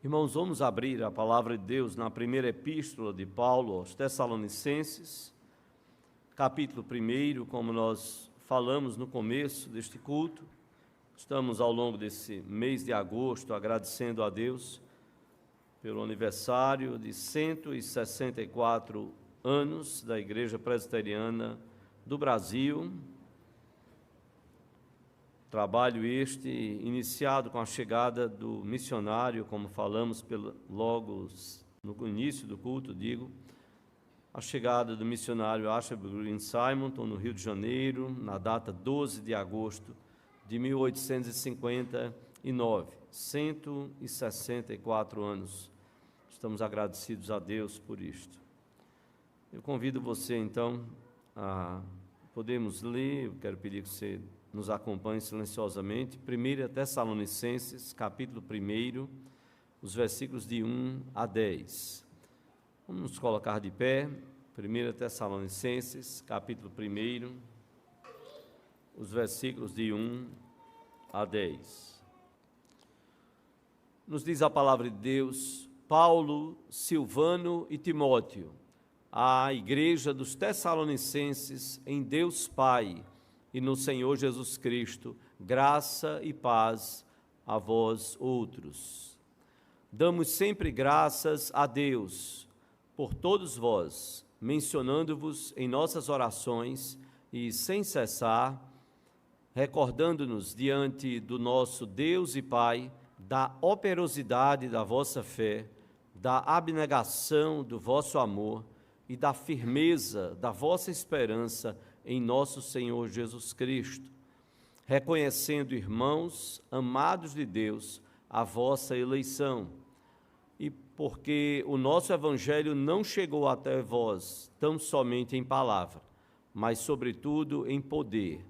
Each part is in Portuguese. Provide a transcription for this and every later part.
Irmãos, vamos abrir a palavra de Deus na primeira epístola de Paulo aos Tessalonicenses, capítulo 1, como nós falamos no começo deste culto. Estamos ao longo desse mês de agosto agradecendo a Deus pelo aniversário de 164 anos da Igreja Presbiteriana do Brasil. Trabalho este iniciado com a chegada do missionário, como falamos logo no início do culto, a chegada do missionário Archibald Green Simonton no Rio de Janeiro, na data 12 de agosto de 1859, 164 anos. Estamos agradecidos a Deus por isto. Eu convido você, então, a podemos ler, eu quero pedir que você nos acompanhe silenciosamente, 1 Tessalonicenses, capítulo 1, os versículos de 1 a 10. Vamos nos colocar de pé, 1 Tessalonicenses, capítulo 1, os versículos de 1 a 10. Nos diz a palavra de Deus: Paulo, Silvano e Timóteo, à igreja dos Tessalonicenses, em Deus Pai e no Senhor Jesus Cristo, graça e paz a vós outros. Damos sempre graças a Deus por todos vós, mencionando-vos em nossas orações e sem cessar, recordando-nos diante do nosso Deus e Pai da operosidade da vossa fé, da abnegação do vosso amor e da firmeza da vossa esperança em nosso Senhor Jesus Cristo, reconhecendo, irmãos, amados de Deus, a vossa eleição, e porque o nosso Evangelho não chegou até vós tão somente em palavra, mas sobretudo em poder,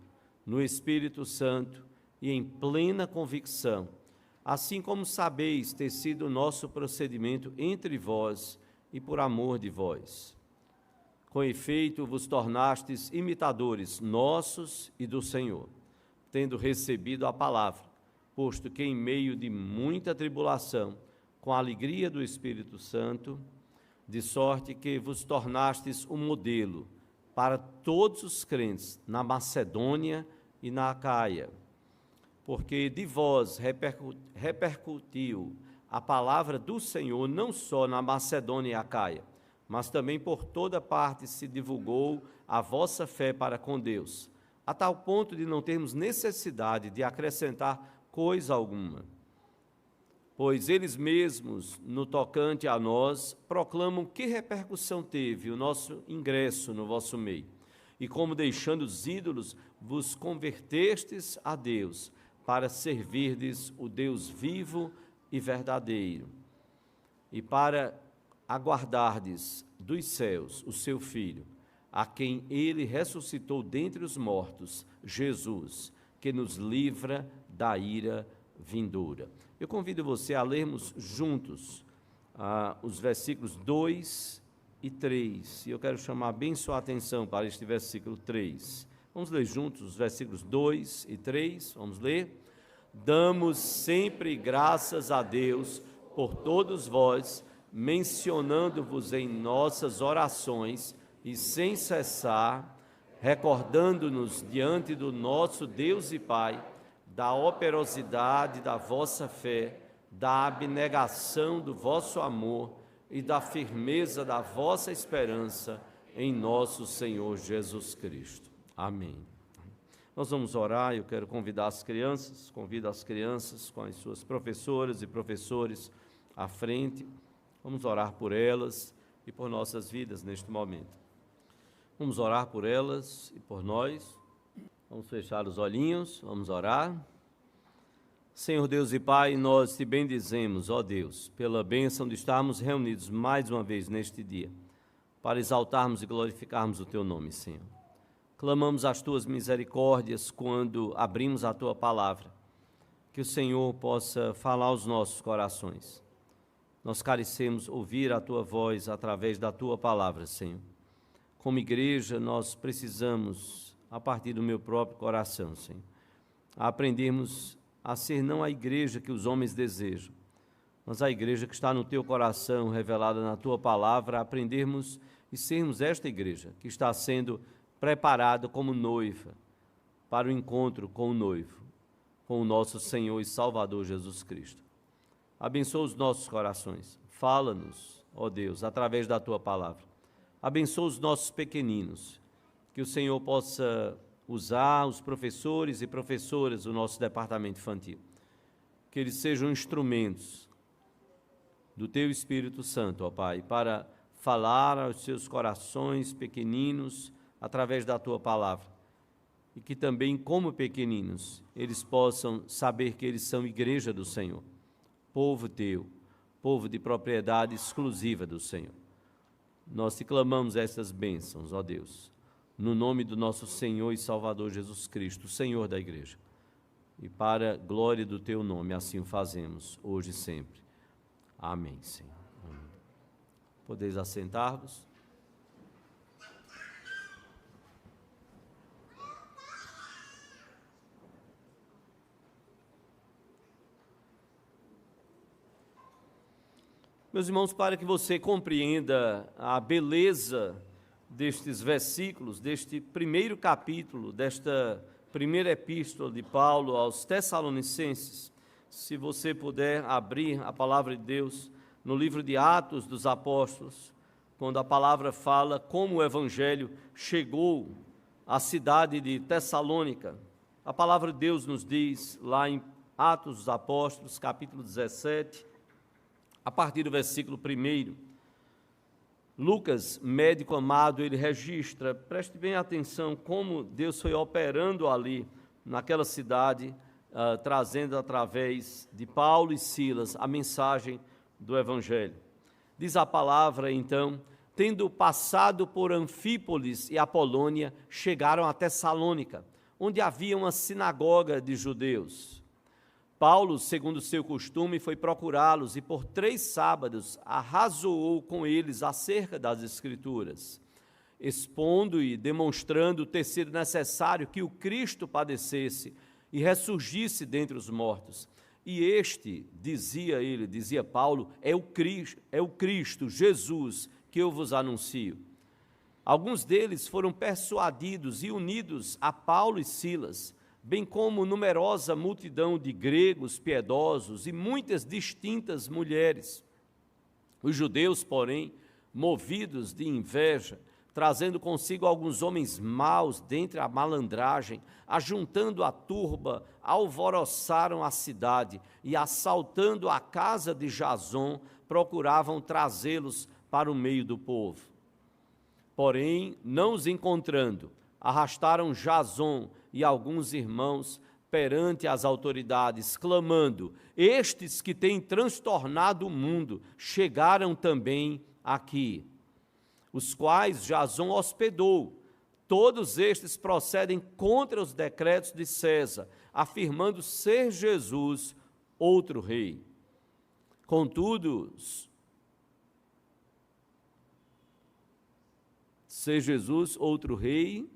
no Espírito Santo e em plena convicção, assim como sabeis ter sido o nosso procedimento entre vós e por amor de vós. Com efeito, vos tornastes imitadores nossos e do Senhor, tendo recebido a palavra, posto que em meio de muita tribulação, com a alegria do Espírito Santo, de sorte que vos tornastes um modelo para todos os crentes na Macedônia e na Acaia, porque de vós repercutiu a palavra do Senhor não só na Macedônia e Acaia, mas também por toda parte se divulgou a vossa fé para com Deus, a tal ponto de não termos necessidade de acrescentar coisa alguma. Pois eles mesmos, no tocante a nós, proclamam que repercussão teve o nosso ingresso no vosso meio, e como deixando os ídolos, vos convertestes a Deus, para servirdes o Deus vivo e verdadeiro, e para aguardardes dos céus o seu Filho, a quem ele ressuscitou dentre os mortos, Jesus, que nos livra da ira vindoura. Eu convido você a lermos juntos os versículos 2 e 3, e eu quero chamar bem sua atenção para este versículo 3. Vamos ler juntos os versículos 2 e 3, vamos ler? Damos sempre graças a Deus por todos vós, mencionando-vos em nossas orações e sem cessar, recordando-nos diante do nosso Deus e Pai da operosidade da vossa fé, da abnegação do vosso amor e da firmeza da vossa esperança em nosso Senhor Jesus Cristo. Amém. Nós vamos orar. Eu quero convido as crianças com as suas professoras e professores à frente. Vamos orar por elas e por nossas vidas neste momento. Vamos orar por elas e por nós. Vamos fechar os olhinhos, vamos orar. Senhor Deus e Pai, nós te bendizemos, ó Deus, pela bênção de estarmos reunidos mais uma vez neste dia, para exaltarmos e glorificarmos o Teu nome, Senhor. Clamamos as Tuas misericórdias quando abrimos a Tua palavra, que o Senhor possa falar aos nossos corações. Nós carecemos ouvir a Tua voz através da Tua palavra, Senhor. Como igreja, nós precisamos, a partir do meu próprio coração, Senhor, aprendermos a ser não a igreja que os homens desejam, mas a igreja que está no teu coração, revelada na tua palavra, aprendermos e sermos esta igreja que está sendo preparada como noiva para o encontro com o noivo, com o nosso Senhor e Salvador Jesus Cristo. Abençoa os nossos corações, fala-nos, ó Deus, através da tua palavra. Abençoa os nossos pequeninos, que o Senhor possa usar os professores e professoras do nosso departamento infantil, que eles sejam instrumentos do teu Espírito Santo, ó Pai, para falar aos seus corações pequeninos através da tua palavra, e que também, como pequeninos, eles possam saber que eles são igreja do Senhor, povo teu, povo de propriedade exclusiva do Senhor. Nós te clamamos estas bênçãos, ó Deus, no nome do nosso Senhor e Salvador Jesus Cristo, Senhor da igreja, e para a glória do teu nome, assim o fazemos, hoje e sempre. Amém, Senhor. Amém. Podeis assentar-vos. Meus irmãos, para que você compreenda a beleza destes versículos, deste primeiro capítulo, desta primeira epístola de Paulo aos Tessalonicenses, se você puder abrir a palavra de Deus no livro de Atos dos Apóstolos, quando a palavra fala como o Evangelho chegou à cidade de Tessalônica. A palavra de Deus nos diz, lá em Atos dos Apóstolos, capítulo 17, a partir do versículo 1, Lucas, médico amado, ele registra, preste bem atenção, como Deus foi operando ali, naquela cidade, trazendo através de Paulo e Silas a mensagem do Evangelho. Diz a palavra, então, tendo passado por Anfípolis e Apolônia, chegaram a Tessalônica, onde havia uma sinagoga de judeus. Paulo, segundo seu costume, foi procurá-los e por 3 sábados arrazoou com eles acerca das Escrituras, expondo e demonstrando ter sido necessário que o Cristo padecesse e ressurgisse dentre os mortos. E este, dizia Paulo, é o Cristo, Jesus, que eu vos anuncio. Alguns deles foram persuadidos e unidos a Paulo e Silas, bem como numerosa multidão de gregos piedosos e muitas distintas mulheres. Os judeus, porém, movidos de inveja, trazendo consigo alguns homens maus dentre a malandragem, ajuntando a turba, alvoroçaram a cidade e, assaltando a casa de Jason, procuravam trazê-los para o meio do povo. Porém, não os encontrando, arrastaram Jason e alguns irmãos perante as autoridades, clamando: estes que têm transtornado o mundo chegaram também aqui, os quais Jason hospedou. Todos estes procedem contra os decretos de César, afirmando ser Jesus outro rei. Contudo, ser Jesus outro rei,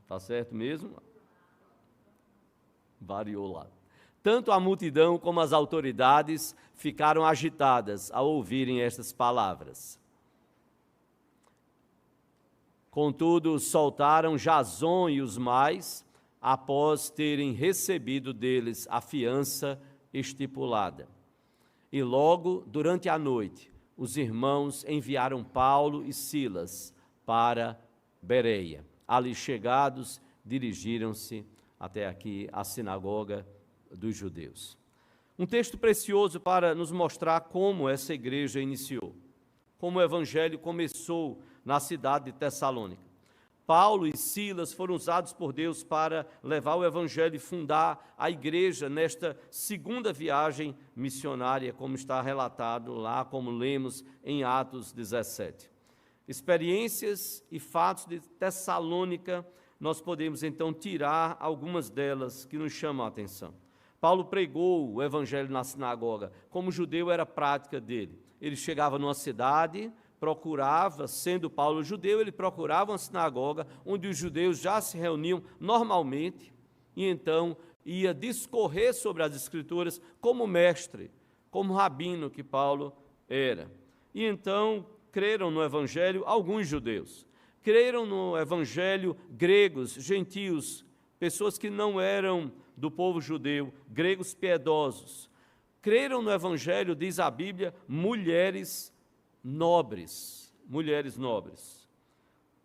está certo mesmo? Variou lá. Tanto a multidão como as autoridades ficaram agitadas ao ouvirem estas palavras. Contudo, soltaram Jason e os mais, após terem recebido deles a fiança estipulada. E logo, durante a noite, os irmãos enviaram Paulo e Silas para Bereia. Ali chegados, dirigiram-se até aqui à sinagoga dos judeus. Um texto precioso para nos mostrar como essa igreja iniciou, como o evangelho começou na cidade de Tessalônica. Paulo e Silas foram usados por Deus para levar o evangelho e fundar a igreja nesta segunda viagem missionária, como está relatado lá, como lemos em Atos 17. Experiências e fatos de Tessalônica, nós podemos então tirar algumas delas que nos chamam a atenção. Paulo pregou o evangelho na sinagoga, como judeu era prática dele. Ele chegava numa cidade, procurava, sendo Paulo judeu, ele procurava uma sinagoga onde os judeus já se reuniam normalmente e então ia discorrer sobre as Escrituras como mestre, como rabino que Paulo era. E então creram no evangelho alguns judeus. Creram no evangelho gregos, gentios, pessoas que não eram do povo judeu, gregos piedosos. Creram no evangelho, diz a Bíblia, mulheres nobres. Mulheres nobres.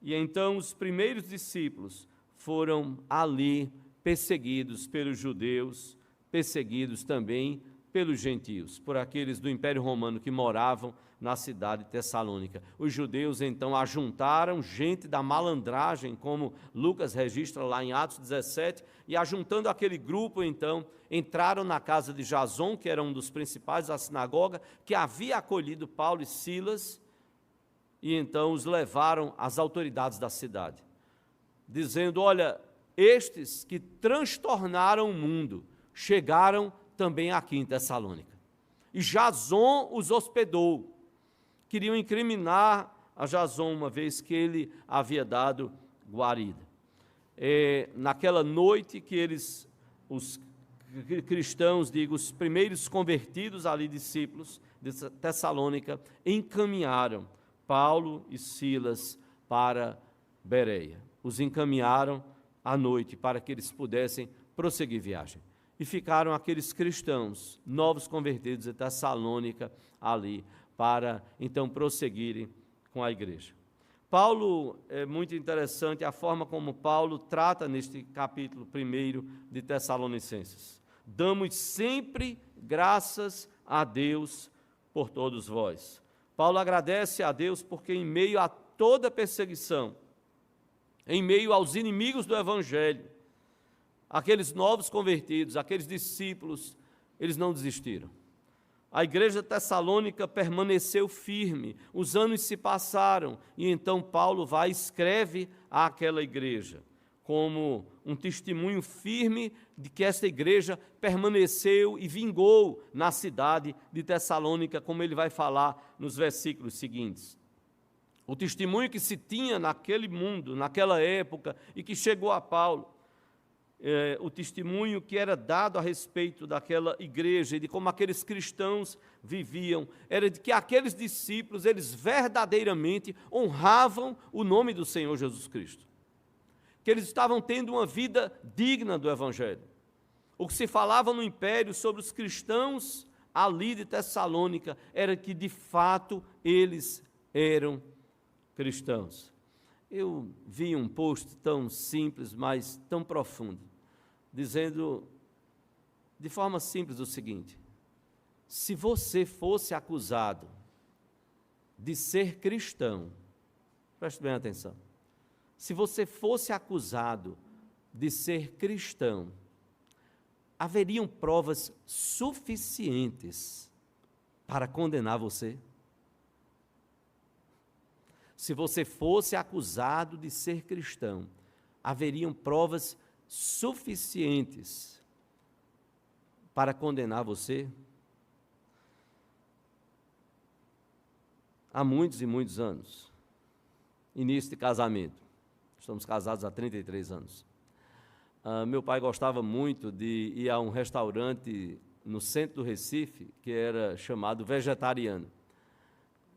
E então os primeiros discípulos foram ali perseguidos pelos judeus, perseguidos também pelos gentios, por aqueles do Império Romano que moravam na cidade de Tessalônica. Os judeus então ajuntaram gente da malandragem, como Lucas registra lá em Atos 17, e ajuntando aquele grupo então, entraram na casa de Jason, que era um dos principais da sinagoga, que havia acolhido Paulo e Silas, e então os levaram às autoridades da cidade, dizendo: olha, estes que transtornaram o mundo chegaram também aqui em Tessalônica. E Jason os hospedou. Queriam incriminar a Jason, uma vez que ele havia dado guarida. Naquela noite que eles, os cristãos, os primeiros convertidos ali, discípulos de Tessalônica, encaminharam Paulo e Silas para Bereia. Os encaminharam à noite para que eles pudessem prosseguir viagem. E ficaram aqueles cristãos, novos convertidos de Tessalônica, ali, para então prosseguirem com a igreja. Paulo, é muito interessante a forma como Paulo trata neste capítulo 1 de Tessalonicenses. Damos sempre graças a Deus por todos vós. Paulo agradece a Deus porque em meio a toda perseguição, em meio aos inimigos do evangelho, aqueles novos convertidos, aqueles discípulos, eles não desistiram. A igreja tessalônica permaneceu firme, os anos se passaram, e então Paulo vai e escreve àquela igreja, como um testemunho firme de que esta igreja permaneceu e vingou na cidade de Tessalônica, como ele vai falar nos versículos seguintes. O testemunho que se tinha naquele mundo, naquela época, e que chegou a Paulo, o testemunho que era dado a respeito daquela igreja e de como aqueles cristãos viviam, era de que aqueles discípulos, eles verdadeiramente honravam o nome do Senhor Jesus Cristo, que eles estavam tendo uma vida digna do evangelho. O que se falava no império sobre os cristãos ali de Tessalônica era que de fato eles eram cristãos. Eu vi um post tão simples, mas tão profundo, dizendo de forma simples o seguinte: se você fosse acusado de ser cristão, preste bem atenção, se você fosse acusado de ser cristão, haveriam provas suficientes para condenar você? Se você fosse acusado de ser cristão, haveriam provas suficientes para condenar você? Há muitos e muitos anos, início de casamento, estamos casados há 33 anos. Meu pai gostava muito de ir a um restaurante no centro do Recife, que era chamado Vegetariano.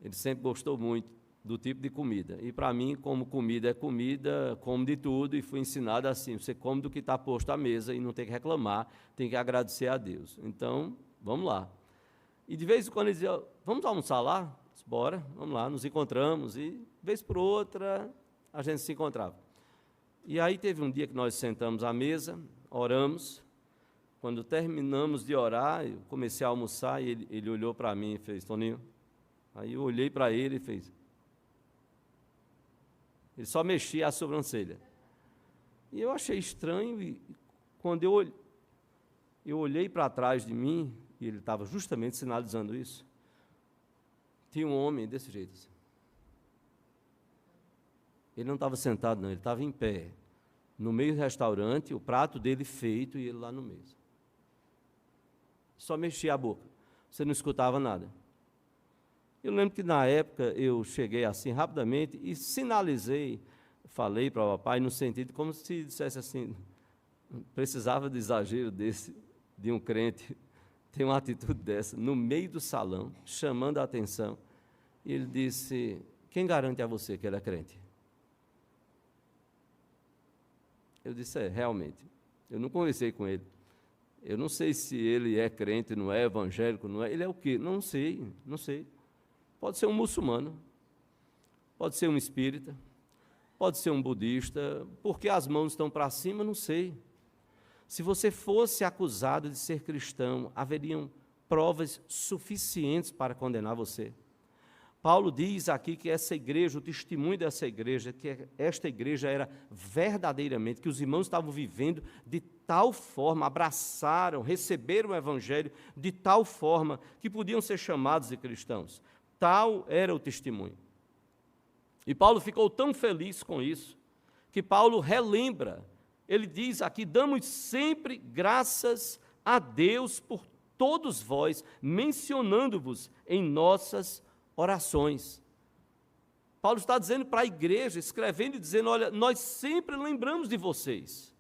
Ele sempre gostou muito do tipo de comida. E para mim, como comida é comida, como de tudo, e fui ensinado assim: você come do que está posto à mesa e não tem que reclamar, tem que agradecer a Deus. Então, vamos lá. E de vez em quando ele dizia: vamos almoçar lá? Disse, bora, vamos lá, nos encontramos. E de vez por outra, a gente se encontrava. E aí teve um dia que nós sentamos à mesa, oramos. Quando terminamos de orar, eu comecei a almoçar e ele olhou para mim e fez: Toninho. Aí eu olhei para ele e fez. Ele só mexia a sobrancelha. E eu achei estranho, e quando eu olhei para trás de mim, e ele estava justamente sinalizando isso, tinha um homem desse jeito. Assim. Ele não estava sentado, não, ele estava em pé, no meio do restaurante, o prato dele feito, e ele lá no meio. Só mexia a boca, você não escutava nada. Eu lembro que na época eu cheguei assim rapidamente e sinalizei, falei para o papai no sentido como se dissesse assim, precisava de exagero desse, de um crente tem uma atitude dessa, no meio do salão, chamando a atenção, e ele disse: quem garante a você que ele é crente? Eu disse: realmente, eu não conversei com ele, eu não sei se ele é crente, não é evangélico, não é, ele é o quê? Não sei, pode ser um muçulmano, pode ser um espírita, pode ser um budista, porque as mãos estão para cima, não sei. Se você fosse acusado de ser cristão, haveriam provas suficientes para condenar você. Paulo diz aqui que essa igreja, o testemunho dessa igreja, que esta igreja era verdadeiramente, que os irmãos estavam vivendo de tal forma, abraçaram, receberam o evangelho de tal forma que podiam ser chamados de cristãos. Tal era o testemunho. E Paulo ficou tão feliz com isso, que Paulo relembra. Ele diz aqui: damos sempre graças a Deus por todos vós, mencionando-vos em nossas orações. Paulo está dizendo para a igreja, escrevendo e dizendo: olha, nós sempre lembramos de vocês.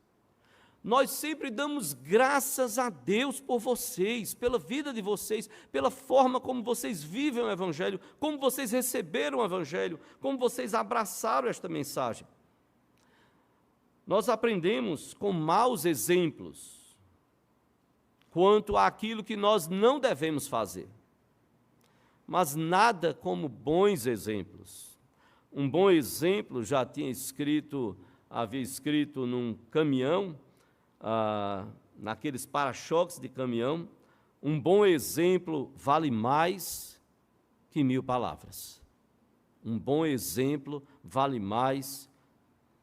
Nós sempre damos graças a Deus por vocês, pela vida de vocês, pela forma como vocês vivem o Evangelho, como vocês receberam o Evangelho, como vocês abraçaram esta mensagem. Nós aprendemos com maus exemplos quanto àquilo que nós não devemos fazer, mas nada como bons exemplos. Um bom exemplo já havia escrito num caminhão, naqueles para-choques de caminhão: um bom exemplo vale mais que 1000 palavras. Um bom exemplo vale mais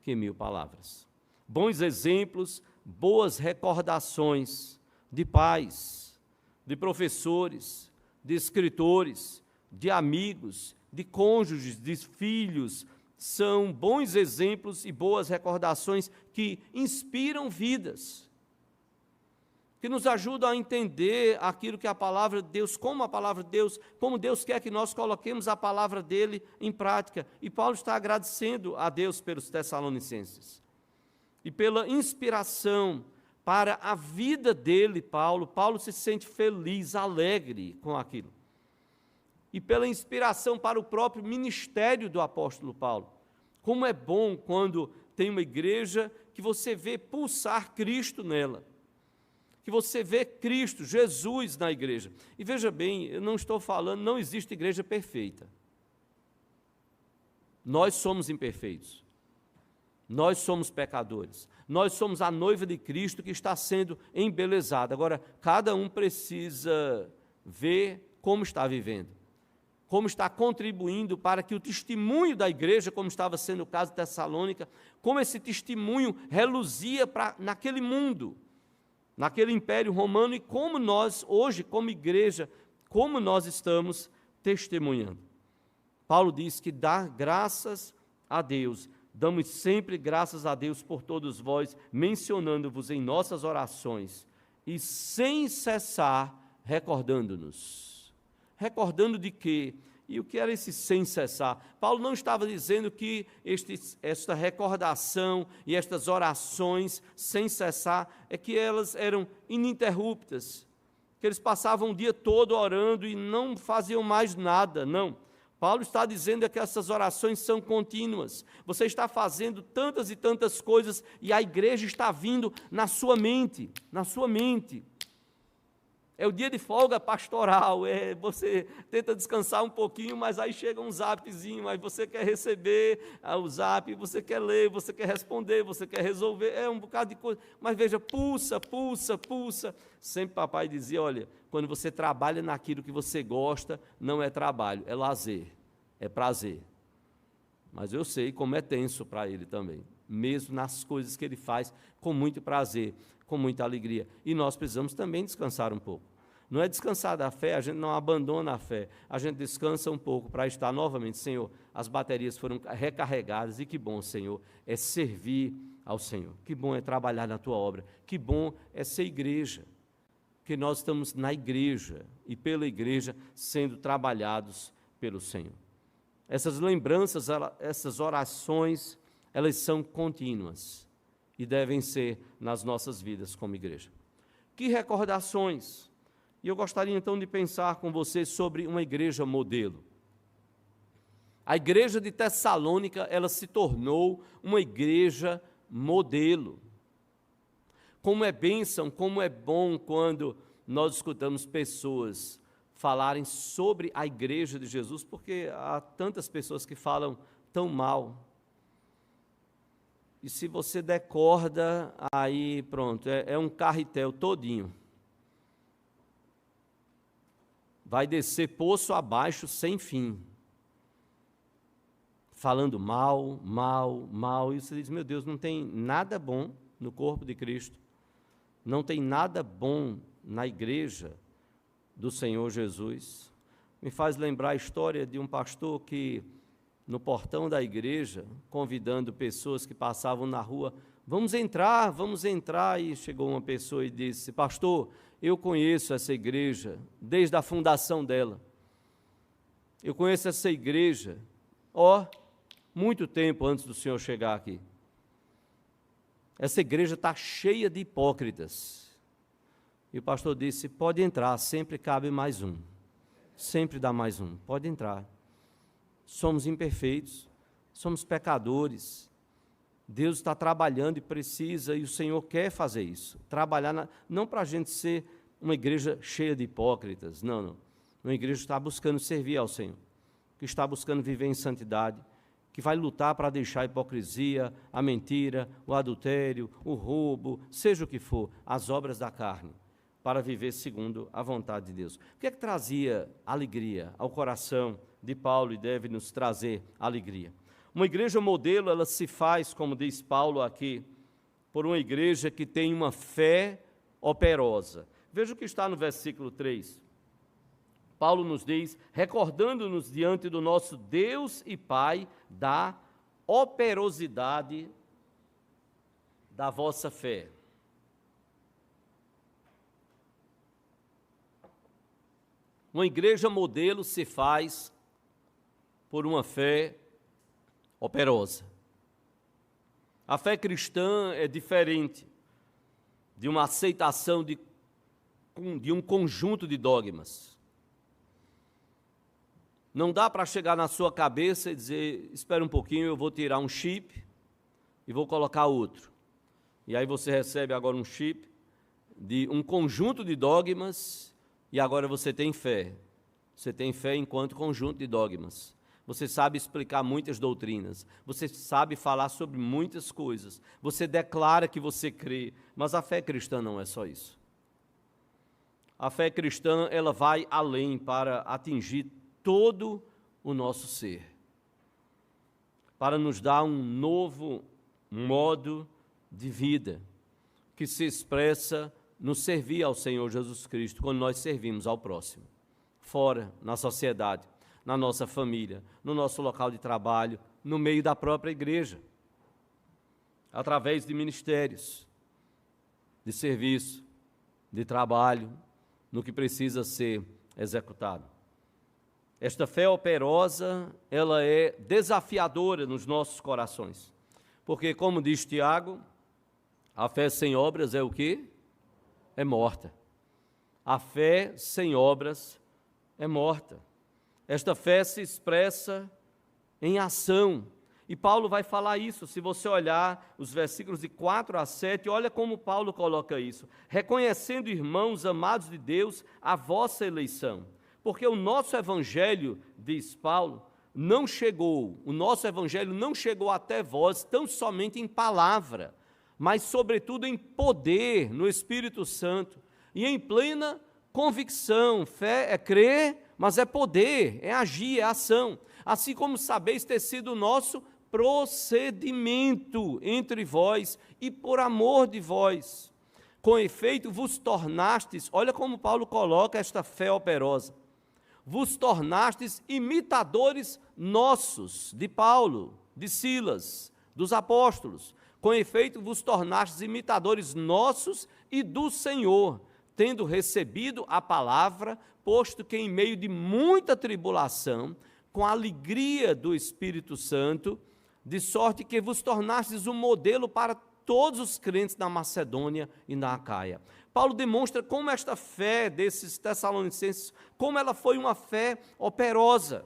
que 1000 palavras. Bons exemplos, boas recordações de pais, de professores, de escritores, de amigos, de cônjuges, de filhos, são bons exemplos e boas recordações que inspiram vidas, que nos ajudam a entender aquilo que a palavra de Deus, como Deus quer que nós coloquemos a palavra dele em prática. E Paulo está agradecendo a Deus pelos Tessalonicenses e pela inspiração para a vida dele. Paulo se sente feliz, alegre com aquilo. E pela inspiração para o próprio ministério do apóstolo Paulo. Como é bom quando tem uma igreja que você vê pulsar Cristo nela, que você vê Cristo, Jesus na igreja. E veja bem, eu não estou falando, não existe igreja perfeita. Nós somos imperfeitos. Nós somos pecadores, nós somos a noiva de Cristo que está sendo embelezada. Agora, cada um precisa ver como está vivendo, como está contribuindo para que o testemunho da igreja, como estava sendo o caso de Tessalônica, como esse testemunho reluzia naquele mundo, naquele império romano, e como nós, hoje, como igreja, como nós estamos testemunhando. Paulo diz que dá graças a Deus. Damos sempre graças a Deus por todos vós, mencionando-vos em nossas orações, e sem cessar recordando-nos. Recordando de quê? E o que era esse sem cessar? Paulo não estava dizendo que esta recordação e estas orações sem cessar, é que elas eram ininterruptas, que eles passavam o dia todo orando e não faziam mais nada, não. Paulo está dizendo que essas orações são contínuas. Você está fazendo tantas e tantas coisas e a igreja está vindo na sua mente, É o dia de folga pastoral, você tenta descansar um pouquinho, mas aí chega um zapzinho, aí você quer receber o zap, você quer ler, você quer responder, você quer resolver, é um bocado de coisa. Mas veja, pulsa. Sempre papai dizia: olha, quando você trabalha naquilo que você gosta, não é trabalho, é lazer, é prazer. Mas eu sei como é tenso para ele também, mesmo nas coisas que ele faz com muito prazer, com muita alegria. E nós precisamos também descansar um pouco. Não é descansar da fé, a gente não abandona a fé, a gente descansa um pouco para estar novamente: Senhor, as baterias foram recarregadas, e que bom, Senhor, é servir ao Senhor, que bom é trabalhar na Tua obra, que bom é ser igreja, que nós estamos na igreja e pela igreja sendo trabalhados pelo Senhor. Essas lembranças, essas orações, elas são contínuas e devem ser nas nossas vidas como igreja. Que recordações! E E eu gostaria então de pensar com você sobre uma igreja modelo. A igreja de Tessalônica, ela se tornou uma igreja modelo. Como é bênção, como é bom quando nós escutamos pessoas falarem sobre a igreja de Jesus, porque há tantas pessoas que falam tão mal. E se você der corda, aí pronto, é um carretel todinho. Vai descer poço abaixo sem fim. Falando mal, mal, mal. E você diz, meu Deus, não tem nada bom no corpo de Cristo. Não tem nada bom na igreja do Senhor Jesus. Me faz lembrar a história de um pastor que, no portão da igreja, convidando pessoas que passavam na rua, vamos entrar, e chegou uma pessoa e disse, pastor, eu conheço essa igreja desde a fundação dela, eu conheço essa igreja, muito tempo antes do senhor chegar aqui, essa igreja está cheia de hipócritas. E o pastor disse, pode entrar, sempre cabe mais um, sempre dá mais um, pode entrar. Somos imperfeitos, somos pecadores, Deus está trabalhando e precisa, e o Senhor quer fazer isso, trabalhar, não para a gente ser uma igreja cheia de hipócritas, não, uma igreja que está buscando servir ao Senhor, que está buscando viver em santidade, que vai lutar para deixar a hipocrisia, a mentira, o adultério, o roubo, seja o que for, as obras da carne, para viver segundo a vontade de Deus. O que é que trazia alegria ao coração de Paulo e deve nos trazer alegria? Uma igreja modelo, ela se faz, como diz Paulo aqui, por uma igreja que tem uma fé operosa. Veja o que está no versículo 3. Paulo nos diz, recordando-nos diante do nosso Deus e Pai, da operosidade da vossa fé. Uma igreja modelo se faz por uma fé operosa. A fé cristã é diferente de uma aceitação de um conjunto de dogmas. Não dá para chegar na sua cabeça e dizer, espera um pouquinho, eu vou tirar um chip e vou colocar outro. E aí você recebe agora um chip de um conjunto de dogmas e agora você tem fé. Você tem fé enquanto conjunto de dogmas. Você sabe explicar muitas doutrinas, você sabe falar sobre muitas coisas, você declara que você crê, mas a fé cristã não é só isso. A fé cristã, ela vai além para atingir todo o nosso ser, para nos dar um novo modo de vida, que se expressa no servir ao Senhor Jesus Cristo, quando nós servimos ao próximo, fora, na sociedade, na nossa família, no nosso local de trabalho, no meio da própria igreja, através de ministérios, de serviço, de trabalho, no que precisa ser executado. Esta fé operosa, ela é desafiadora nos nossos corações, porque, como diz Tiago, a fé sem obras é o quê? É morta. A fé sem obras é morta. Esta fé se expressa em ação. E Paulo vai falar isso, se você olhar os versículos de 4 a 7, olha como Paulo coloca isso. Reconhecendo, irmãos amados de Deus, a vossa eleição. Porque o nosso evangelho, diz Paulo, o nosso evangelho não chegou até vós tão somente em palavra, mas sobretudo em poder no Espírito Santo e em plena convicção. Fé é crer, mas é poder, é agir, é ação. Assim como sabeis ter sido o nosso procedimento entre vós e por amor de vós. Com efeito, vos tornastes, olha como Paulo coloca esta fé operosa, vos tornastes imitadores nossos, de Paulo, de Silas, dos apóstolos. Com efeito, vos tornastes imitadores nossos e do Senhor, tendo recebido a palavra, posto que em meio de muita tribulação, com a alegria do Espírito Santo, de sorte que vos tornastes um modelo para todos os crentes na Macedônia e na Acaia. Paulo demonstra como esta fé desses tessalonicenses, como ela foi uma fé operosa.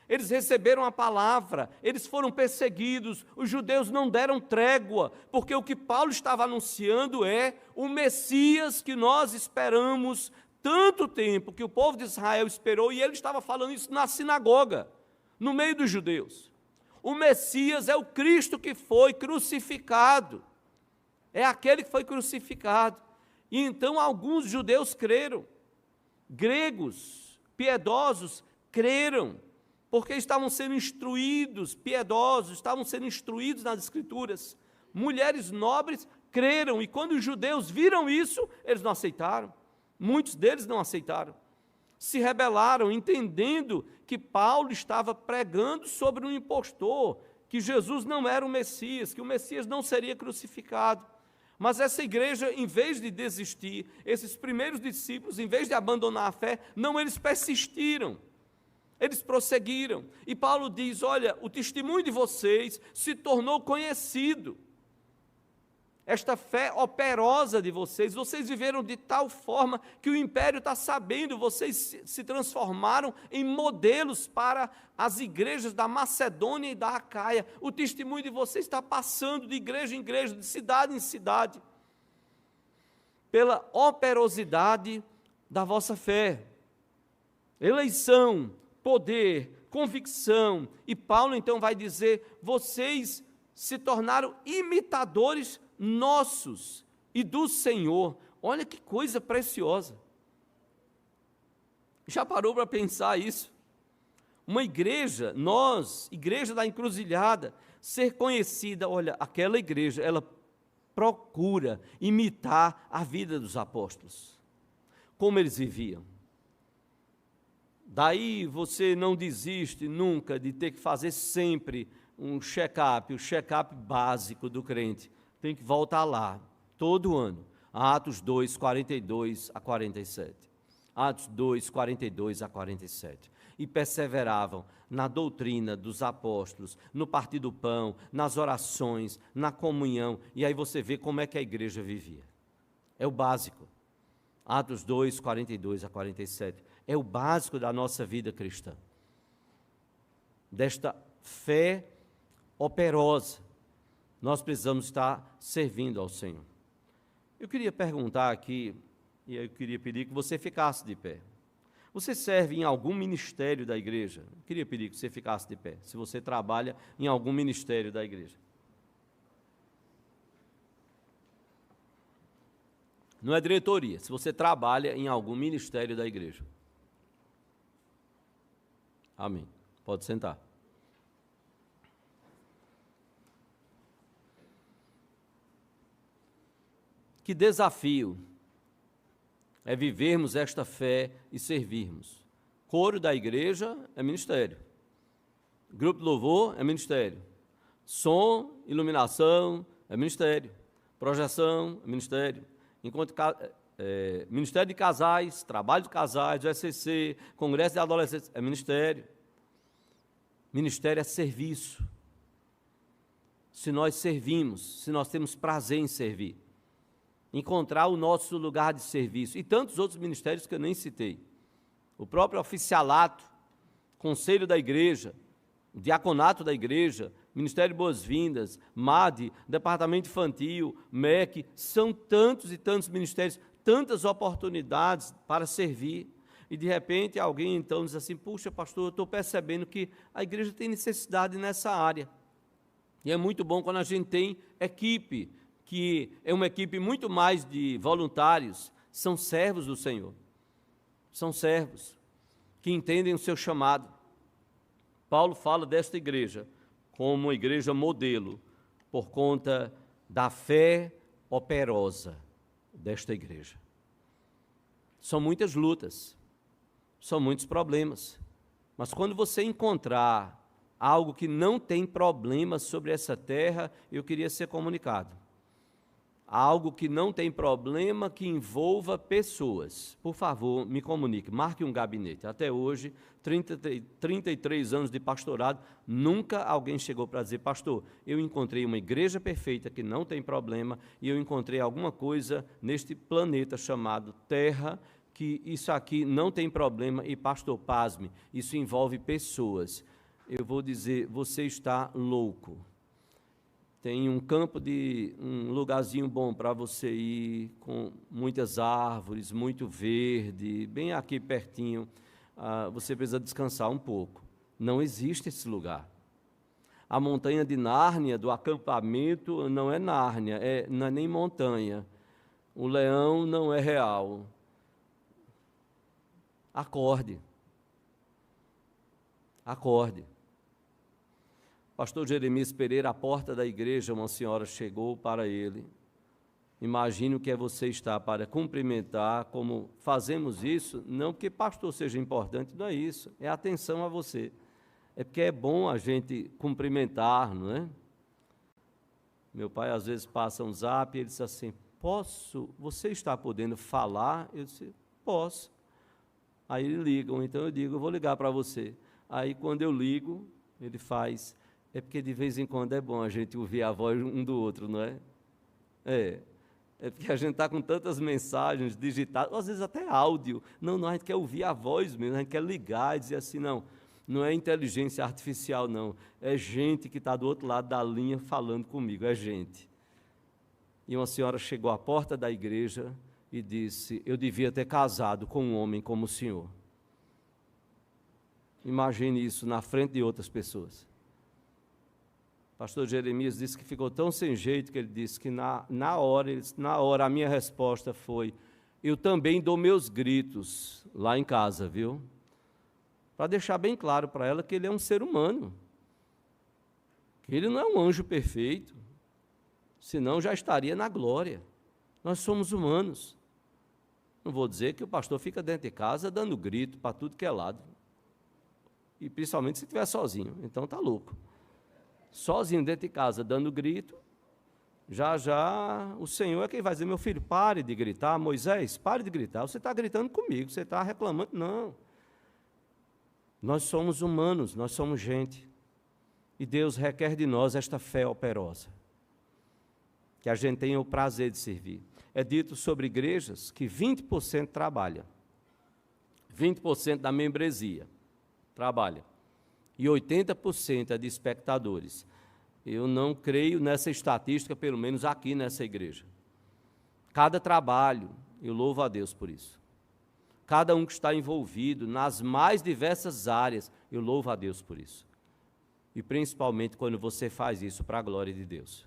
Eles receberam a palavra, eles foram perseguidos, os judeus não deram trégua, porque o que Paulo estava anunciando é o Messias que nós esperamos tanto tempo, que o povo de Israel esperou, e ele estava falando isso na sinagoga, no meio dos judeus. O Messias é o Cristo que foi crucificado, é aquele que foi crucificado. E então alguns judeus creram, gregos, piedosos, creram, porque estavam sendo instruídos, piedosos, estavam sendo instruídos nas Escrituras. Mulheres nobres creram, e quando os judeus viram isso, eles não aceitaram. Muitos deles não aceitaram. Se rebelaram, entendendo que Paulo estava pregando sobre um impostor, que Jesus não era o Messias, que o Messias não seria crucificado. Mas essa igreja, em vez de desistir, esses primeiros discípulos, em vez de abandonar a fé, não, eles persistiram, eles prosseguiram. E Paulo diz, olha, o testemunho de vocês se tornou conhecido. Esta fé operosa de vocês, vocês viveram de tal forma que o império está sabendo, vocês se transformaram em modelos para as igrejas da Macedônia e da Acaia. O testemunho de vocês está passando de igreja em igreja, de cidade em cidade, pela operosidade da vossa fé. Eleição, poder, convicção. E Paulo então vai dizer, vocês se tornaram imitadores nossos e do Senhor. Olha que coisa preciosa. Já parou para pensar isso? Uma igreja, nós, igreja da Encruzilhada, ser conhecida, olha, aquela igreja, ela procura imitar a vida dos apóstolos, como eles viviam. Daí você não desiste nunca de ter que fazer sempre um check-up, o check-up básico do crente. Tem que voltar lá, todo ano. Atos 2, 42 a 47. Atos 2, 42 a 47. E perseveravam na doutrina dos apóstolos, no partir do pão, nas orações, na comunhão. E aí você vê como é que a igreja vivia. É o básico. Atos 2, 42 a 47. É o básico da nossa vida cristã. Desta fé operosa. Nós precisamos estar servindo ao Senhor. Eu queria perguntar aqui, e eu queria pedir que você ficasse de pé. Você serve em algum ministério da igreja? Eu queria pedir que você ficasse de pé, se você trabalha em algum ministério da igreja. Não é diretoria, se você trabalha em algum ministério da igreja. Amém. Pode sentar. Que desafio é vivermos esta fé e servirmos. Coro da igreja é ministério. Grupo de louvor é ministério. Som, iluminação é ministério. Projeção é ministério. Ministério de casais, trabalho de casais, do SCC, congresso de adolescentes é ministério. Ministério é serviço. Se nós servimos, se nós temos prazer em servir. Encontrar o nosso lugar de serviço, e tantos outros ministérios que eu nem citei. O próprio oficialato, conselho da igreja, o diaconato da igreja, Ministério de Boas-Vindas, MAD, Departamento Infantil, MEC, são tantos e tantos ministérios, tantas oportunidades para servir. E de repente alguém então diz assim, puxa pastor, eu estou percebendo que a igreja tem necessidade nessa área. E é muito bom quando a gente tem equipe, que é uma equipe muito mais de voluntários, são servos do Senhor. São servos que entendem o seu chamado. Paulo fala desta igreja como uma igreja modelo, por conta da fé operosa desta igreja. São muitas lutas, são muitos problemas, mas quando você encontrar algo que não tem problema sobre essa terra, eu queria ser comunicado. algo que não tem problema que envolva pessoas. Por favor, me comunique, marque um gabinete. Até hoje, 33 anos de pastorado, nunca alguém chegou para dizer: pastor, eu encontrei uma igreja perfeita que não tem problema e eu encontrei alguma coisa neste planeta chamado Terra que isso aqui não tem problema e, pastor, pasme, isso envolve pessoas. Eu vou dizer: você está louco. Tem um campo um lugarzinho bom para você ir, com muitas árvores, muito verde, bem aqui pertinho. Você precisa descansar um pouco. Não existe esse lugar. A montanha de Nárnia, do acampamento, não é Nárnia, não é nem montanha. O leão não é real. Acorde. Acorde. Pastor Jeremias Pereira, à porta da igreja, uma senhora chegou para ele. Imagine o que é você estar para cumprimentar, como fazemos isso, não porque pastor seja importante, não é isso, é atenção a você. É porque é bom a gente cumprimentar, não é? Meu pai às vezes passa um zap e ele diz assim: você está podendo falar? Eu disse: posso. Aí eles ligam, então eu digo: eu vou ligar para você. Aí quando eu ligo, ele faz: é porque de vez em quando é bom a gente ouvir a voz um do outro, não é? É porque a gente está com tantas mensagens digitadas, às vezes até áudio. Não, a gente quer ouvir a voz mesmo, a gente quer ligar e dizer assim: não é inteligência artificial, não. É gente que está do outro lado da linha falando comigo, é gente. E uma senhora chegou à porta da igreja e disse: eu devia ter casado com um homem como o senhor. Imagine isso na frente de outras pessoas. Pastor Jeremias disse que ficou tão sem jeito que ele disse que na hora a minha resposta foi: eu também dou meus gritos lá em casa, viu? Para deixar bem claro para ela que ele é um ser humano, que ele não é um anjo perfeito, senão já estaria na glória. Nós somos humanos. Não vou dizer que o pastor fica dentro de casa dando grito para tudo que é lado, e principalmente se estiver sozinho, então está louco. Sozinho dentro de casa, dando grito, já o Senhor é quem vai dizer: meu filho, pare de gritar. Moisés, pare de gritar, você está gritando comigo, você está reclamando. Não, nós somos humanos, nós somos gente, e Deus requer de nós esta fé operosa, que a gente tenha o prazer de servir. É dito sobre igrejas que 20% trabalha, 20% da membresia trabalha, e 80% é de espectadores. Eu não creio nessa estatística, pelo menos aqui nessa igreja. Cada trabalho, eu louvo a Deus por isso. Cada um que está envolvido nas mais diversas áreas, eu louvo a Deus por isso. E principalmente quando você faz isso para a glória de Deus.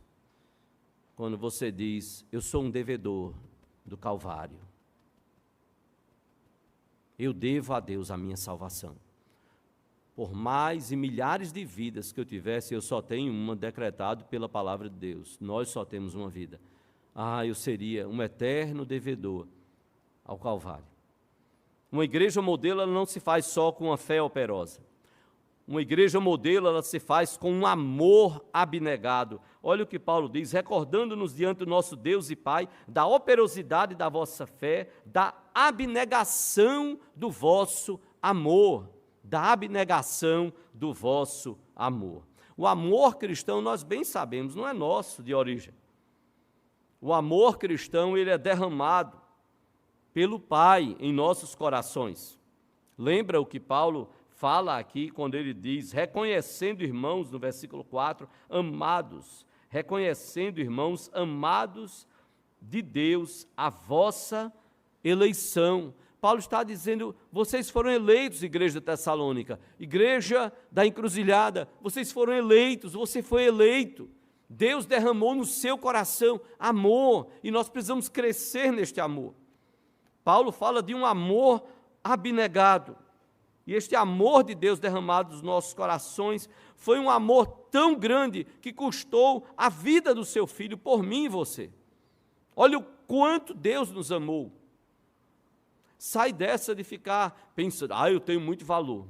Quando você diz: eu sou um devedor do Calvário. Eu devo a Deus a minha salvação. Por mais e milhares de vidas que eu tivesse, eu só tenho uma, decretado pela palavra de Deus. Nós só temos uma vida. Eu seria um eterno devedor ao Calvário. Uma igreja modelo, ela não se faz só com uma fé operosa. Uma igreja modelo, ela se faz com um amor abnegado. Olha o que Paulo diz: recordando-nos diante do nosso Deus e Pai da operosidade da vossa fé, da abnegação do vosso amor. Da abnegação do vosso amor. O amor cristão, nós bem sabemos, não é nosso de origem. O amor cristão, ele é derramado pelo Pai em nossos corações. Lembra o que Paulo fala aqui quando ele diz: reconhecendo, irmãos, no versículo 4, amados, reconhecendo, irmãos, amados de Deus, a vossa eleição. Paulo está dizendo: vocês foram eleitos, igreja de Tessalônica, igreja da encruzilhada, vocês foram eleitos, você foi eleito. Deus derramou no seu coração amor, e nós precisamos crescer neste amor. Paulo fala de um amor abnegado, e este amor de Deus derramado nos nossos corações foi um amor tão grande que custou a vida do seu filho por mim e você. Olha o quanto Deus nos amou. Sai dessa de ficar pensando: eu tenho muito valor,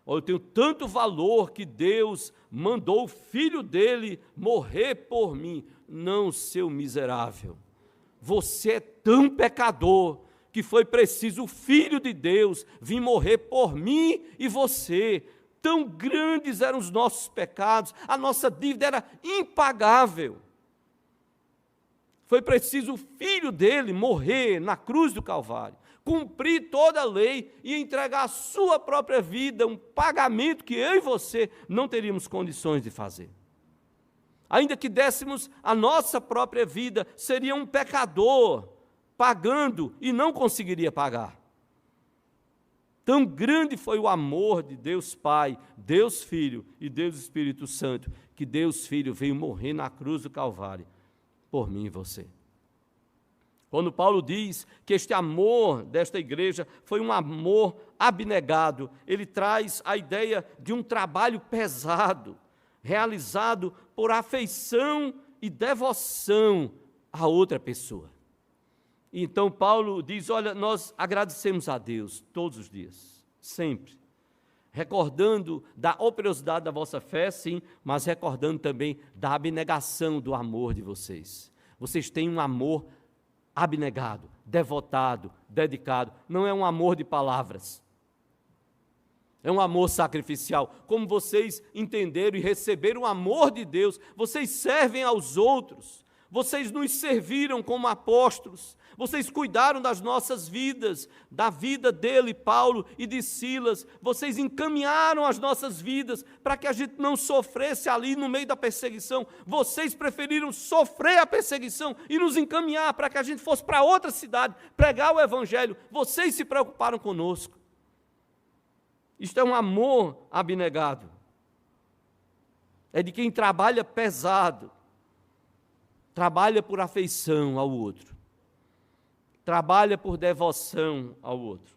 eu tenho tanto valor que Deus mandou o filho dele morrer por mim. Não, seu miserável, você é tão pecador que foi preciso o Filho de Deus vir morrer por mim e você. Tão grandes eram os nossos pecados, a nossa dívida era impagável. Foi preciso o Filho dele morrer na cruz do Calvário, cumprir toda a lei e entregar a sua própria vida, um pagamento que eu e você não teríamos condições de fazer. Ainda que dessemos a nossa própria vida, seria um pecador pagando e não conseguiria pagar. Tão grande foi o amor de Deus Pai, Deus Filho e Deus Espírito Santo, que Deus Filho veio morrer na cruz do Calvário por mim e você. Quando Paulo diz que este amor desta igreja foi um amor abnegado, ele traz a ideia de um trabalho pesado, realizado por afeição e devoção a outra pessoa. Então Paulo diz, olha, nós agradecemos a Deus todos os dias, sempre, recordando da operosidade da vossa fé, sim, mas recordando também da abnegação do amor de vocês. Vocês têm um amor abnegado, devotado, dedicado, não é um amor de palavras, é um amor sacrificial. Como vocês entenderam e receberam o amor de Deus, vocês servem aos outros, vocês nos serviram como apóstolos, vocês cuidaram das nossas vidas, da vida dele, Paulo, e de Silas, vocês encaminharam as nossas vidas para que a gente não sofresse ali no meio da perseguição, vocês preferiram sofrer a perseguição e nos encaminhar para que a gente fosse para outra cidade, pregar o Evangelho, vocês se preocuparam conosco. Isto é um amor abnegado, é de quem trabalha pesado, trabalha por afeição ao outro, trabalha por devoção ao outro.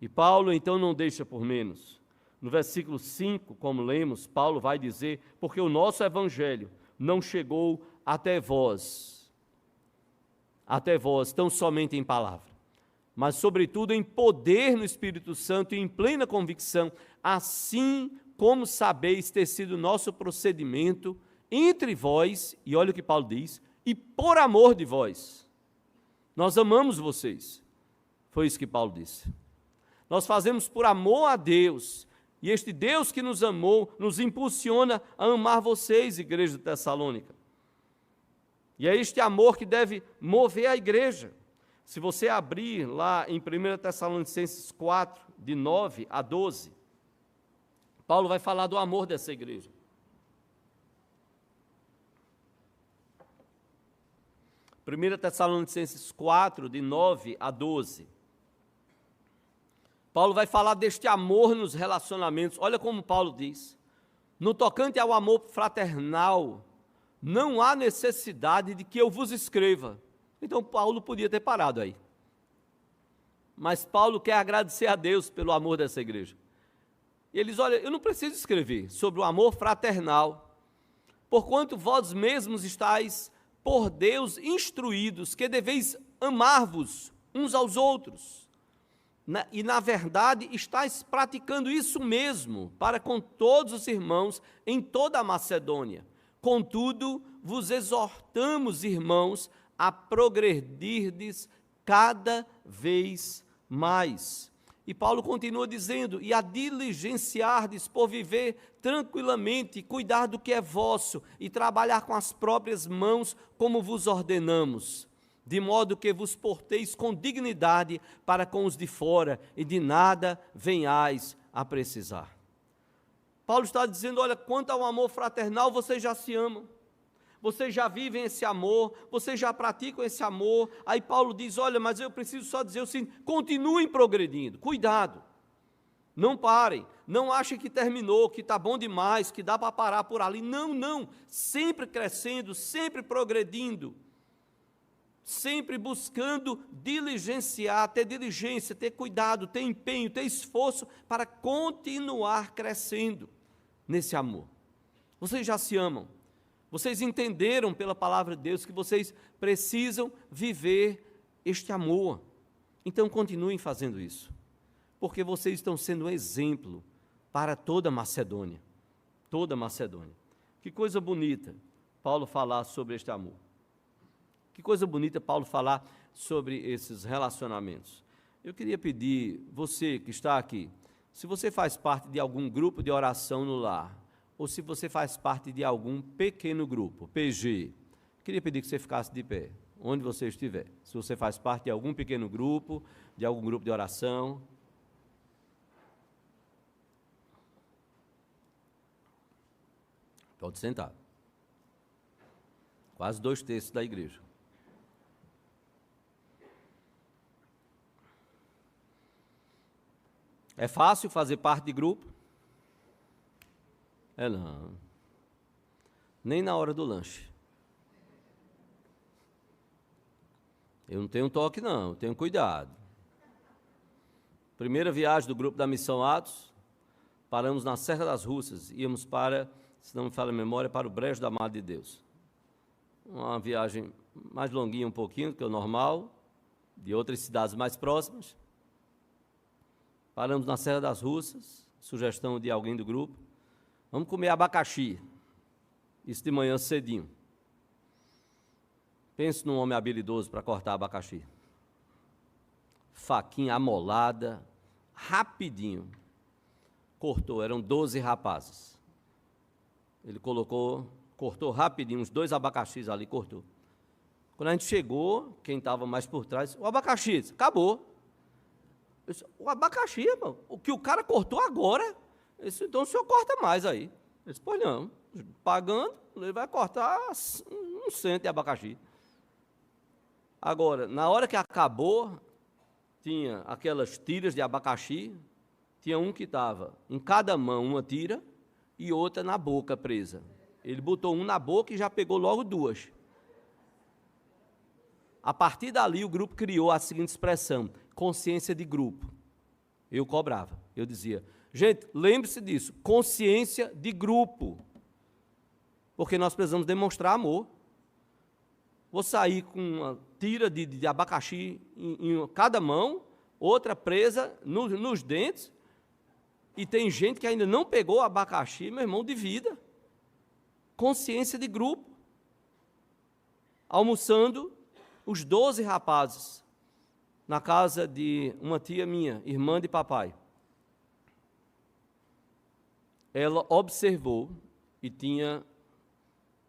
E Paulo então não deixa por menos. No versículo 5, como lemos, Paulo vai dizer, porque o nosso evangelho não chegou até vós tão somente em palavra, mas sobretudo em poder no Espírito Santo e em plena convicção, assim como sabeis ter sido nosso procedimento entre vós, e olha o que Paulo diz, e por amor de vós. Nós amamos vocês. Foi isso que Paulo disse. Nós fazemos por amor a Deus, e este Deus que nos amou, nos impulsiona a amar vocês, igreja de Tessalônica. E é este amor que deve mover a igreja. Se você abrir lá em 1 Tessalonicenses 4, de 9 a 12, Paulo vai falar do amor dessa igreja. 1 Tessalonicenses 4, de 9 a 12. Paulo vai falar deste amor nos relacionamentos. Olha como Paulo diz. No tocante ao amor fraternal, não há necessidade de que eu vos escreva. Então Paulo podia ter parado aí. Mas Paulo quer agradecer a Deus pelo amor dessa igreja. E ele diz, olha, eu não preciso escrever sobre o amor fraternal, porquanto vós mesmos estáis por Deus instruídos, que deveis amar-vos uns aos outros. E na verdade estáis praticando isso mesmo, para com todos os irmãos em toda a Macedônia. Contudo, vos exortamos, irmãos, a progredirdes cada vez mais. E Paulo continua dizendo, e a diligenciardes por viver tranquilamente, cuidar do que é vosso, e trabalhar com as próprias mãos, como vos ordenamos, de modo que vos porteis com dignidade para com os de fora, e de nada venhais a precisar. Paulo está dizendo, olha, quanto ao amor fraternal, vocês já se amam, vocês já vivem esse amor, vocês já praticam esse amor. Aí Paulo diz, olha, mas eu preciso só dizer o seguinte, continuem progredindo, cuidado, não parem, não achem que terminou, que está bom demais, que dá para parar por ali, não, sempre crescendo, sempre progredindo, sempre buscando diligenciar, ter diligência, ter cuidado, ter empenho, ter esforço para continuar crescendo nesse amor. Vocês já se amam. Vocês entenderam pela palavra de Deus que vocês precisam viver este amor. Então continuem fazendo isso, porque vocês estão sendo um exemplo para toda a Macedônia. Toda a Macedônia. Que coisa bonita Paulo falar sobre este amor. Que coisa bonita Paulo falar sobre esses relacionamentos. Eu queria pedir, você que está aqui, se você faz parte de algum grupo de oração no lar, ou se você faz parte de algum pequeno grupo, PG, queria pedir que você ficasse de pé, onde você estiver. Se você faz parte de algum pequeno grupo, de algum grupo de oração. Pode sentar. Quase 2/3 da igreja. É fácil fazer parte de grupo? É não. Nem na hora do lanche. Eu não tenho toque não, eu tenho cuidado. Primeira viagem do grupo da Missão Atos, paramos na Serra das Russas, íamos para, se não me falha a memória, para o Brejo da Amada de Deus. Uma viagem mais longuinha um pouquinho do que o normal, de outras cidades mais próximas. Paramos na Serra das Russas, sugestão de alguém do grupo. Vamos comer abacaxi, isso de manhã cedinho. Pense num homem habilidoso para cortar abacaxi. Faquinha amolada, rapidinho. Cortou, eram 12 rapazes. Ele cortou rapidinho, uns 2 abacaxis ali, cortou. Quando a gente chegou, quem estava mais por trás, o abacaxi, acabou. Eu disse, o abacaxi, irmão, o que o cara cortou agora, eu disse, então o senhor corta mais aí. Eu disse, pois não, pagando, ele vai cortar 1 cento de abacaxi. Agora, na hora que acabou, tinha aquelas tiras de abacaxi, tinha um que estava em cada mão uma tira e outra na boca presa. Ele botou um na boca e já pegou logo 2. A partir dali, o grupo criou a seguinte expressão, consciência de grupo. Eu cobrava, eu dizia, gente, lembre-se disso, consciência de grupo, porque nós precisamos demonstrar amor. Vou sair com uma tira de abacaxi em cada mão, outra presa nos dentes, e tem gente que ainda não pegou abacaxi, meu irmão, de vida. Consciência de grupo. Almoçando, os 12 rapazes, na casa de uma tia minha, irmã de papai. Ela observou e tinha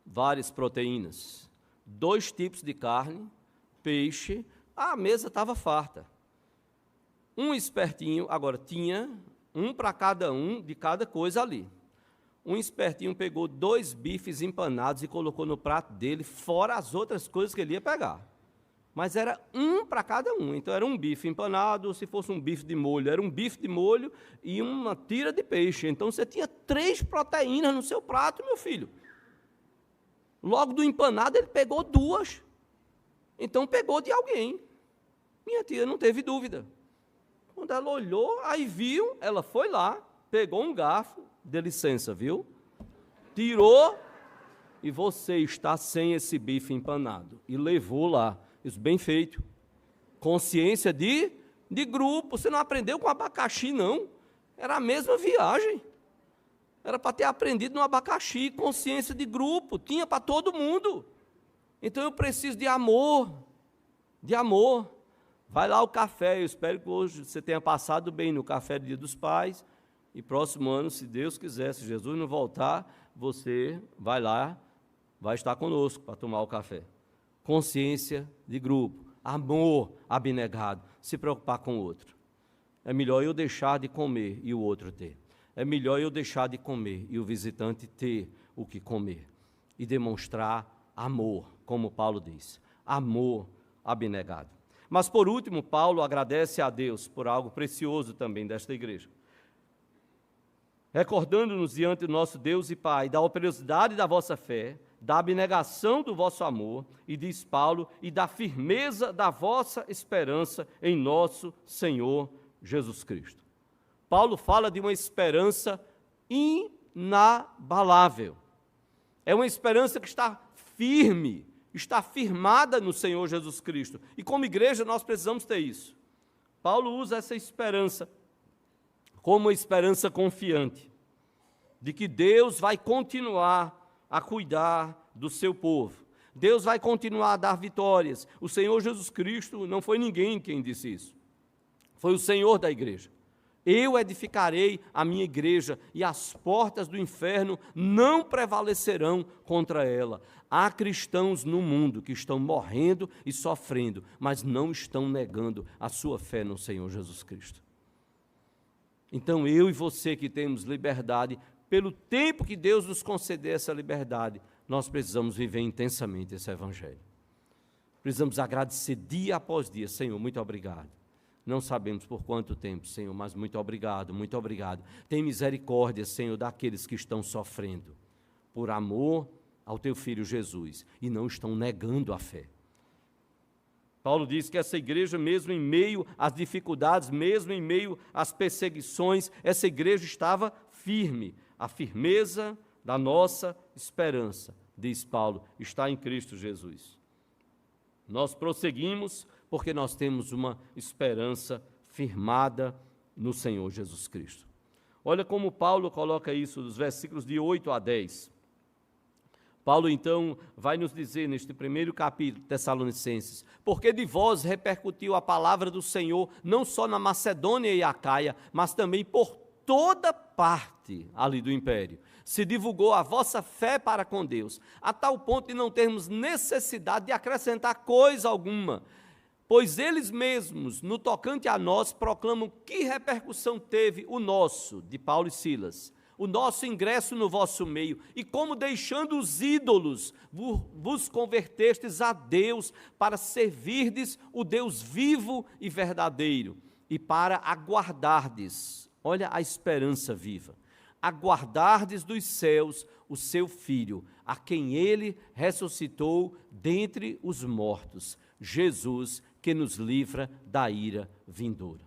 várias proteínas, 2 tipos de carne, peixe, a mesa estava farta. Um espertinho, agora tinha um para cada um de cada coisa ali. Um espertinho pegou 2 bifes empanados e colocou no prato dele, fora as outras coisas que ele ia pegar. Mas era um para cada um, então era um bife empanado, se fosse um bife de molho, era um bife de molho e uma tira de peixe. Então você tinha 3 proteínas no seu prato, meu filho. Logo do empanado ele pegou 2. Então pegou de alguém. Minha tia não teve dúvida. Quando ela olhou, aí viu, ela foi lá, pegou um garfo, dê licença, viu? Tirou, e você está sem esse bife empanado. E levou lá. Isso bem feito. Consciência de grupo. Você não aprendeu com abacaxi, não. Era a mesma viagem. Era para ter aprendido no abacaxi, consciência de grupo, tinha para todo mundo. Então eu preciso de amor, de amor. Vai lá o café, eu espero que hoje você tenha passado bem no café do Dia dos Pais, e próximo ano, se Deus quiser, se Jesus não voltar, você vai lá, vai estar conosco para tomar o café. Consciência de grupo, amor abnegado, se preocupar com o outro. É melhor eu deixar de comer e o outro ter. É melhor eu deixar de comer e o visitante ter o que comer. E demonstrar amor, como Paulo diz. Amor abnegado. Mas, por último, Paulo agradece a Deus por algo precioso também desta igreja. Recordando-nos diante do nosso Deus e Pai da operosidade da vossa fé, da abnegação do vosso amor, e diz Paulo, e da firmeza da vossa esperança em nosso Senhor Jesus Cristo. Paulo fala de uma esperança inabalável. É uma esperança que está firme, está firmada no Senhor Jesus Cristo. E como igreja nós precisamos ter isso. Paulo usa essa esperança como uma esperança confiante, de que Deus vai continuar a cuidar do seu povo. Deus vai continuar a dar vitórias. O Senhor Jesus Cristo não foi ninguém quem disse isso. Foi o Senhor da igreja. Eu edificarei a minha igreja e as portas do inferno não prevalecerão contra ela. Há cristãos no mundo que estão morrendo e sofrendo, mas não estão negando a sua fé no Senhor Jesus Cristo. Então eu e você que temos liberdade, pelo tempo que Deus nos conceder essa liberdade, nós precisamos viver intensamente esse evangelho. Precisamos agradecer dia após dia. Senhor, muito obrigado. Não sabemos por quanto tempo, Senhor, mas muito obrigado, muito obrigado. Tem misericórdia, Senhor, daqueles que estão sofrendo por amor ao teu Filho Jesus e não estão negando a fé. Paulo diz que essa igreja, mesmo em meio às dificuldades, mesmo em meio às perseguições, essa igreja estava firme. A firmeza da nossa esperança, diz Paulo, está em Cristo Jesus. Nós prosseguimos porque nós temos uma esperança firmada no Senhor Jesus Cristo. Olha como Paulo coloca isso dos versículos de 8 a 10. Paulo, então, vai nos dizer neste primeiro capítulo, Tessalonicenses, porque de vós repercutiu a palavra do Senhor, não só na Macedônia e Acaia, mas também por toda parte ali do império. Se divulgou a vossa fé para com Deus, a tal ponto de não termos necessidade de acrescentar coisa alguma, pois eles mesmos, no tocante a nós, proclamam que repercussão teve o nosso, de Paulo e Silas, o nosso ingresso no vosso meio, e como deixando os ídolos, vos convertestes a Deus, para servirdes o Deus vivo e verdadeiro, e para aguardardes, olha a esperança viva, aguardardes dos céus o seu Filho, a quem ele ressuscitou dentre os mortos, Jesus, que nos livra da ira vindoura.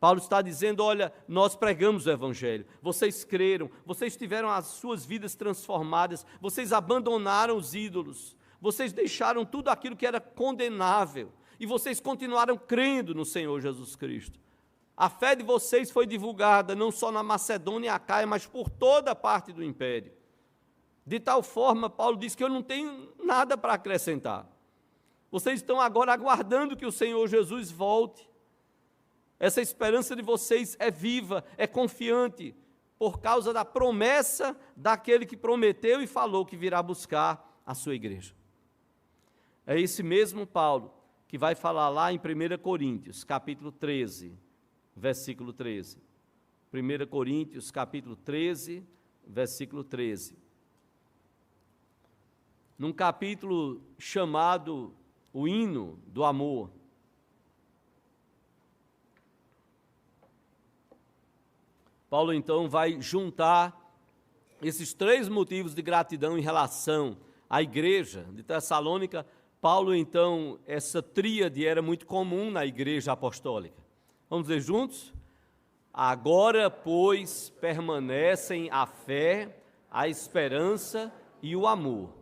Paulo está dizendo, olha, nós pregamos o Evangelho, vocês creram, vocês tiveram as suas vidas transformadas, vocês abandonaram os ídolos, vocês deixaram tudo aquilo que era condenável, e vocês continuaram crendo no Senhor Jesus Cristo. A fé de vocês foi divulgada não só na Macedônia e Acaia, mas por toda a parte do império. De tal forma, Paulo diz que eu não tenho nada para acrescentar. Vocês estão agora aguardando que o Senhor Jesus volte. Essa esperança de vocês é viva, é confiante, por causa da promessa daquele que prometeu e falou que virá buscar a sua igreja. É esse mesmo Paulo que vai falar lá em 1 Coríntios, capítulo 13, versículo 13. 1 Coríntios, capítulo 13, versículo 13. Num capítulo chamado o hino do amor. Paulo, então, vai juntar esses três motivos de gratidão em relação à igreja de Tessalônica. Paulo, então, essa tríade era muito comum na igreja apostólica. Vamos dizer juntos? Agora, pois, permanecem a fé, a esperança e o amor.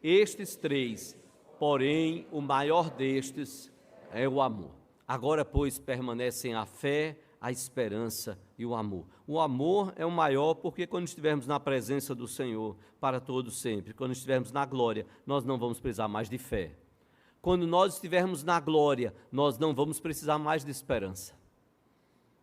Estes três, porém, o maior destes é o amor. Agora, pois, permanecem a fé, a esperança e o amor. O amor é o maior porque quando estivermos na presença do Senhor para todo sempre, quando estivermos na glória, nós não vamos precisar mais de fé. Quando nós estivermos na glória, nós não vamos precisar mais de esperança.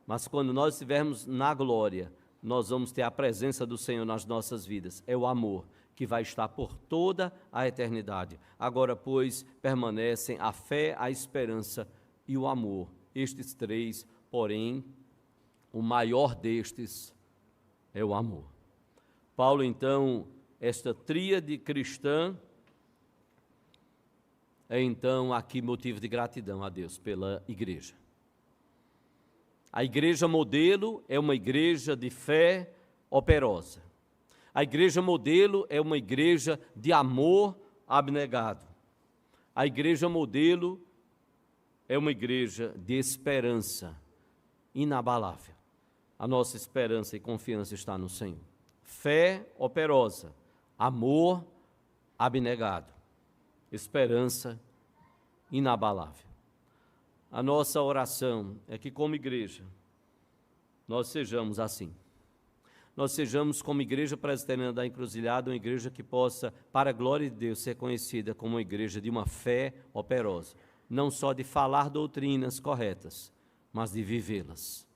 Mas quando nós estivermos na glória, nós vamos ter a presença do Senhor nas nossas vidas. É o amor que vai estar por toda a eternidade. Agora, pois, permanecem a fé, a esperança e o amor. Estes três, porém, o maior destes é o amor. Paulo, então, esta tríade cristã, é então aqui motivo de gratidão a Deus pela igreja. A igreja modelo é uma igreja de fé operosa. A igreja modelo é uma igreja de amor abnegado. A igreja modelo é uma igreja de esperança inabalável. A nossa esperança e confiança está no Senhor. Fé operosa, amor abnegado, esperança inabalável. A nossa oração é que, como igreja, nós sejamos assim. nós sejamos, como Igreja Presbiteriana da Encruzilhada, uma igreja que possa, para a glória de Deus, ser conhecida como uma igreja de uma fé operosa, não só de falar doutrinas corretas, mas de vivê-las.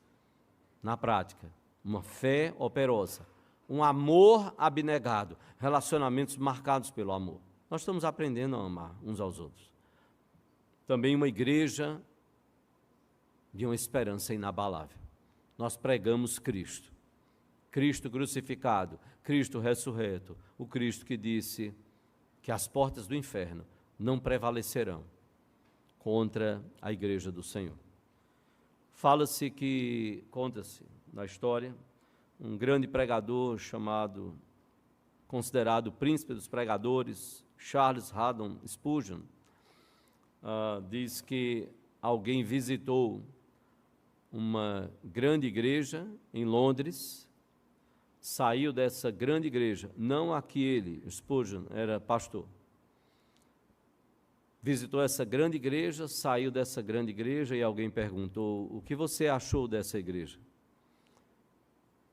Na prática, uma fé operosa, um amor abnegado, relacionamentos marcados pelo amor. Nós estamos aprendendo a amar uns aos outros. Também uma igreja de uma esperança inabalável. Nós pregamos Cristo. Cristo crucificado, Cristo ressurreto, o Cristo que disse que as portas do inferno não prevalecerão contra a igreja do Senhor. Fala-se que, conta-se na história, um grande pregador considerado o príncipe dos pregadores, Charles Haddon Spurgeon, diz que alguém visitou uma grande igreja em Londres, saiu dessa grande igreja, não aquele, Spurgeon era pastor, visitou essa grande igreja, saiu dessa grande igreja e alguém perguntou: o que você achou dessa igreja?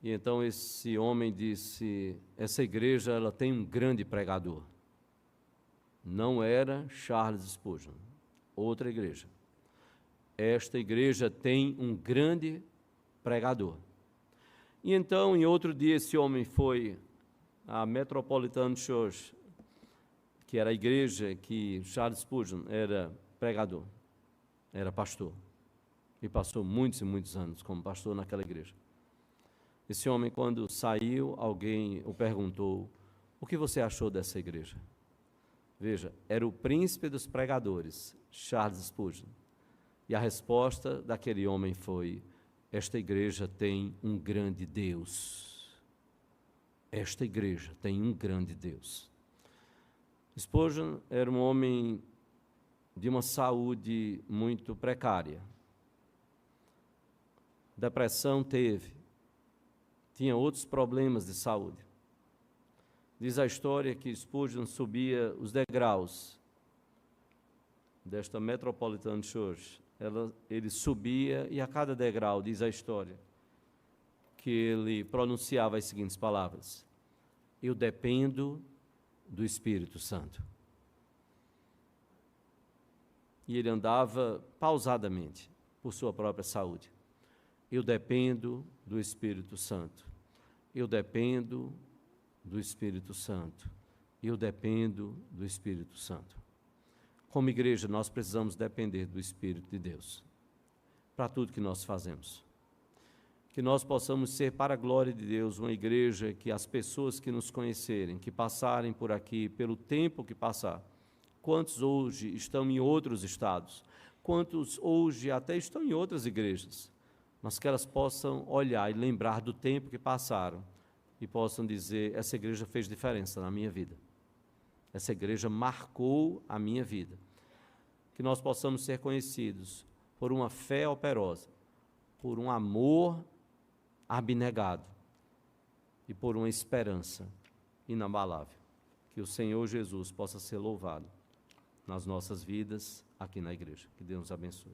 E então esse homem disse: essa igreja ela tem um grande pregador. Não era Charles Spurgeon, outra igreja. Esta igreja tem um grande pregador. E então, em outro dia, esse homem foi à Metropolitan Church, que era a igreja que Charles Spurgeon era pregador, era pastor, e passou muitos e muitos anos como pastor naquela igreja. Esse homem, quando saiu, alguém o perguntou: o que você achou dessa igreja? Veja, era o príncipe dos pregadores, Charles Spurgeon, e a resposta daquele homem foi: esta igreja tem um grande Deus. Esta igreja tem um grande Deus. Spurgeon era um homem de uma saúde muito precária. Depressão teve, tinha outros problemas de saúde. Diz a história que Spurgeon subia os degraus desta Metropolitan Church. Ele subia e a cada degrau, diz a história, que ele pronunciava as seguintes palavras: eu dependo do Espírito Santo. E ele andava pausadamente por sua própria saúde. Eu dependo do Espírito Santo. Eu dependo do Espírito Santo. Eu dependo do Espírito Santo. Como igreja, nós precisamos depender do Espírito de Deus para tudo que nós fazemos. Que nós possamos ser, para a glória de Deus, uma igreja que as pessoas que nos conhecerem, que passarem por aqui, pelo tempo que passar, quantos hoje estão em outros estados, quantos hoje até estão em outras igrejas, mas que elas possam olhar e lembrar do tempo que passaram e possam dizer: essa igreja fez diferença na minha vida. Essa igreja marcou a minha vida. Que nós possamos ser conhecidos por uma fé operosa, por um amor abnegado e por uma esperança inabalável. Que o Senhor Jesus possa ser louvado nas nossas vidas aqui na igreja. Que Deus nos abençoe.